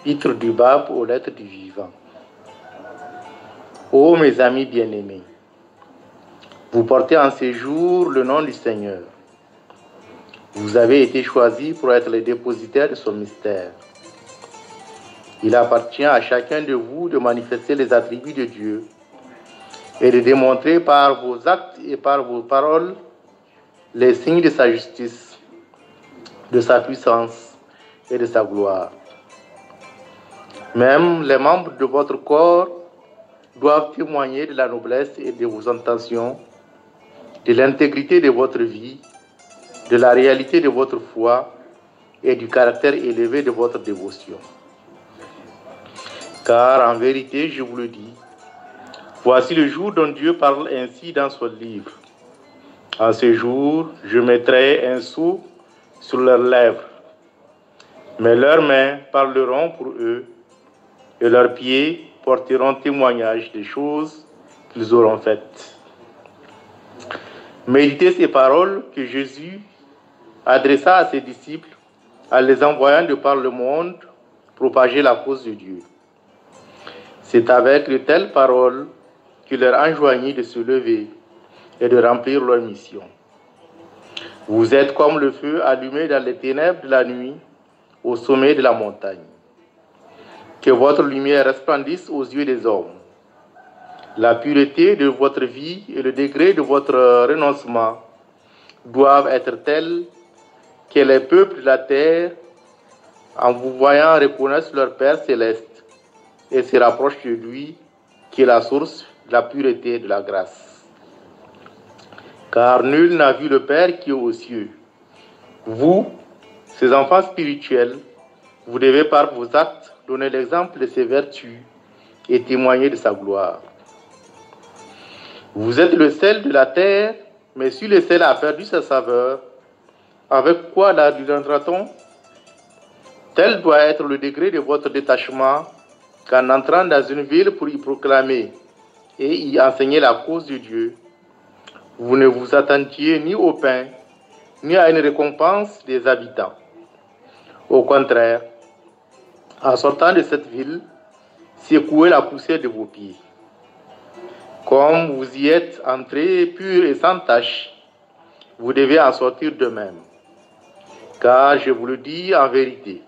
Pitre du Pape aux lettres du vivant. Ô mes amis bien-aimés, vous portez en ces jours le nom du Seigneur. Vous avez été choisis pour être les dépositaires de son mystère. Il appartient à chacun de vous de manifester les attributs de Dieu et de démontrer par vos actes et par vos paroles les signes de sa justice, de sa puissance et de sa gloire. Même les membres de votre corps doivent témoigner de la noblesse et de vos intentions, de l'intégrité de votre vie, de la réalité de votre foi et du caractère élevé de votre dévotion. Car en vérité, je vous le dis, voici le jour dont Dieu parle ainsi dans son livre. En ce jour, je mettrai un sceau sur leurs lèvres, mais leurs mains parleront pour eux et leurs pieds porteront témoignage des choses qu'ils auront faites. Méditez ces paroles que Jésus adressa à ses disciples en les envoyant de par le monde propager la cause de Dieu. C'est avec de telles paroles qu'il leur enjoignit de se lever et de remplir leur mission. Vous êtes comme le feu allumé dans les ténèbres de la nuit au sommet de la montagne. Que votre lumière resplendisse aux yeux des hommes. La pureté de votre vie et le degré de votre renoncement doivent être tels que les peuples de la terre, en vous voyant, reconnaissent leur Père céleste et se rapprochent de lui, qui est la source de la pureté et de la grâce. Car nul n'a vu le Père qui est aux cieux. Vous, ses enfants spirituels, vous devez par vos actes donner l'exemple de ses vertus et témoigner de sa gloire. Vous êtes le sel de la terre, mais si le sel a perdu sa saveur, avec quoi l'adultérera-t-on? Tel doit être le degré de votre détachement qu'en entrant dans une ville pour y proclamer et y enseigner la cause de Dieu, vous ne vous attendiez ni au pain, ni à une récompense des habitants. Au contraire, en sortant de cette ville, secouez la poussière de vos pieds. Comme vous y êtes entrés purs et sans tache, vous devez en sortir de même. Car je vous le dis en vérité,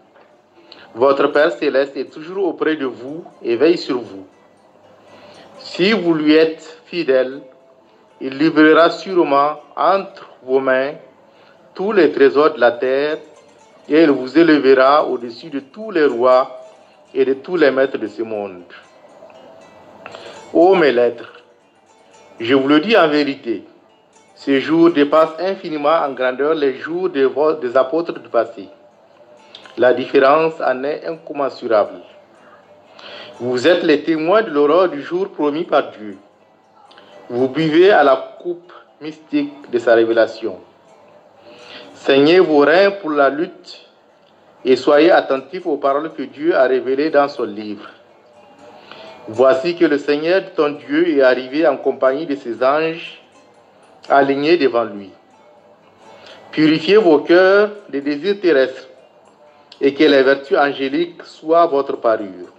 votre Père céleste est toujours auprès de vous et veille sur vous. Si vous lui êtes fidèles, il livrera sûrement entre vos mains tous les trésors de la terre et il vous élèvera au-dessus de tous les rois et de tous les maîtres de ce monde. Ô mes lettres, je vous le dis en vérité, ce jour dépasse infiniment en grandeur les jours des apôtres du passé. La différence en est incommensurable. Vous êtes les témoins de l'aurore du jour promis par Dieu. Vous buvez à la coupe mystique de sa révélation. Saignez vos reins pour la lutte et soyez attentifs aux paroles que Dieu a révélées dans son livre. Voici que le Seigneur ton Dieu est arrivé en compagnie de ses anges alignés devant lui. Purifiez vos cœurs des désirs terrestres et que les vertus angéliques soient votre parure.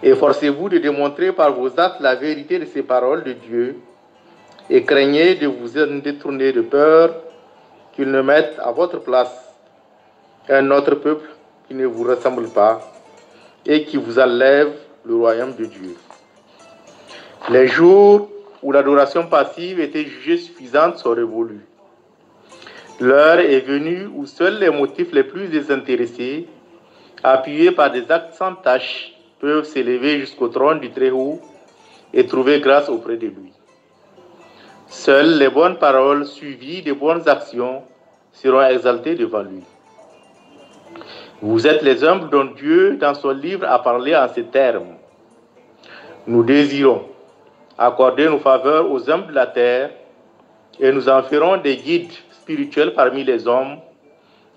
Efforcez-vous de démontrer par vos actes la vérité de ces paroles de Dieu et craignez de vous détourner de peur qu'il ne mette à votre place un autre peuple qui ne vous ressemble pas et qui vous enlève le royaume de Dieu. Les jours où l'adoration passive était jugée suffisante sont révolus. L'heure est venue où seuls les motifs les plus désintéressés, appuyés par des actes sans tache, peuvent s'élever jusqu'au trône du Très-Haut et trouver grâce auprès de lui. Seules les bonnes paroles suivies de bonnes actions seront exaltées devant lui. Vous êtes les humbles dont Dieu, dans son livre, a parlé en ces termes. Nous désirons accorder nos faveurs aux hommes de la terre et nous en ferons des guides spirituels parmi les hommes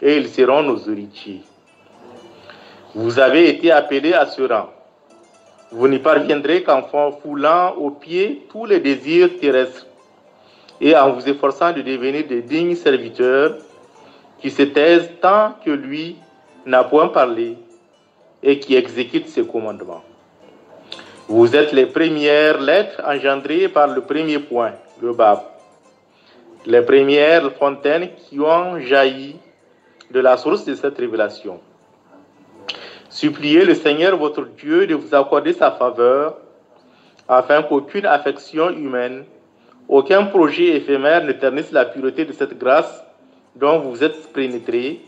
et ils seront nos héritiers. Vous avez été appelés à ce rang. Vous n'y parviendrez qu'en foulant aux pieds tous les désirs terrestres et en vous efforçant de devenir des dignes serviteurs qui se taisent tant que lui n'a point parlé et qui exécute ses commandements. Vous êtes les premières lettres engendrées par le premier point, le Bab. Les premières fontaines qui ont jailli de la source de cette révélation. Suppliez le Seigneur votre Dieu de vous accorder sa faveur, afin qu'aucune affection humaine, aucun projet éphémère ne ternisse la pureté de cette grâce dont vous êtes pénétrés,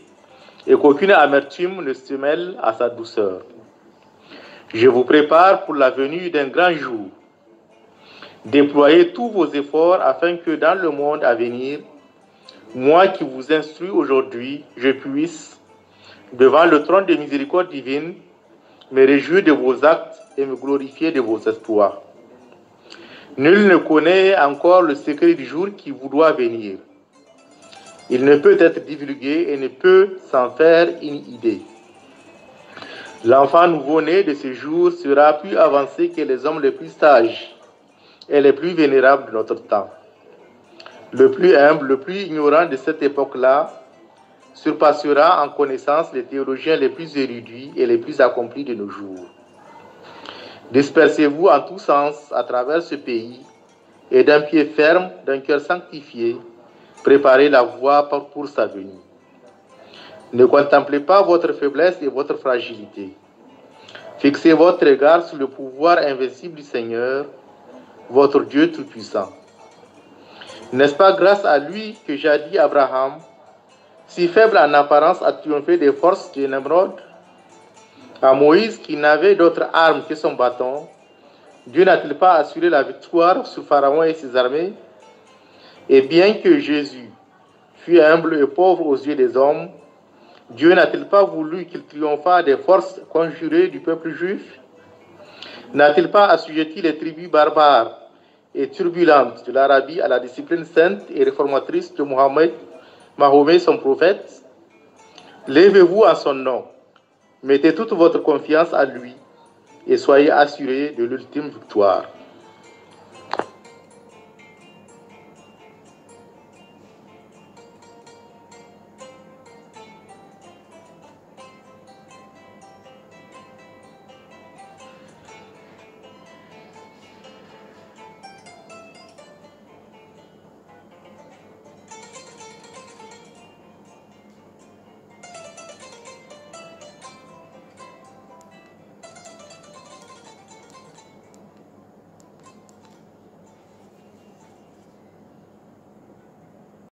et qu'aucune amertume ne se mêle à sa douceur. Je vous prépare pour la venue d'un grand jour. Déployez tous vos efforts afin que dans le monde à venir, moi qui vous instruis aujourd'hui, je puisse, devant le trône de miséricorde divine, me réjouir de vos actes et me glorifier de vos exploits. Nul ne connaît encore le secret du jour qui vous doit venir. Il ne peut être divulgué et ne peut s'en faire une idée. L'enfant nouveau-né de ce jour sera plus avancé que les hommes les plus sages et les plus vénérables de notre temps. Le plus humble, le plus ignorant de cette époque-là, surpassera en connaissance les théologiens les plus érudits et les plus accomplis de nos jours. Dispersez-vous en tous sens à travers ce pays et d'un pied ferme, d'un cœur sanctifié, préparez la voie pour sa venue. Ne contemplez pas votre faiblesse et votre fragilité. Fixez votre regard sur le pouvoir invincible du Seigneur, votre Dieu Tout-Puissant. N'est-ce pas grâce à lui que jadis Abraham, si faible en apparence, a triomphé des forces de Nemrod? À Moïse, qui n'avait d'autre arme que son bâton, Dieu n'a-t-il pas assuré la victoire sur Pharaon et ses armées? Et bien que Jésus fût humble et pauvre aux yeux des hommes, Dieu n'a-t-il pas voulu qu'il triomphât des forces conjurées du peuple juif? N'a-t-il pas assujetti les tribus barbares et turbulentes de l'Arabie à la discipline sainte et réformatrice de Mahomet, son prophète? Levez-vous en son nom, mettez toute votre confiance à lui et soyez assurés de l'ultime victoire.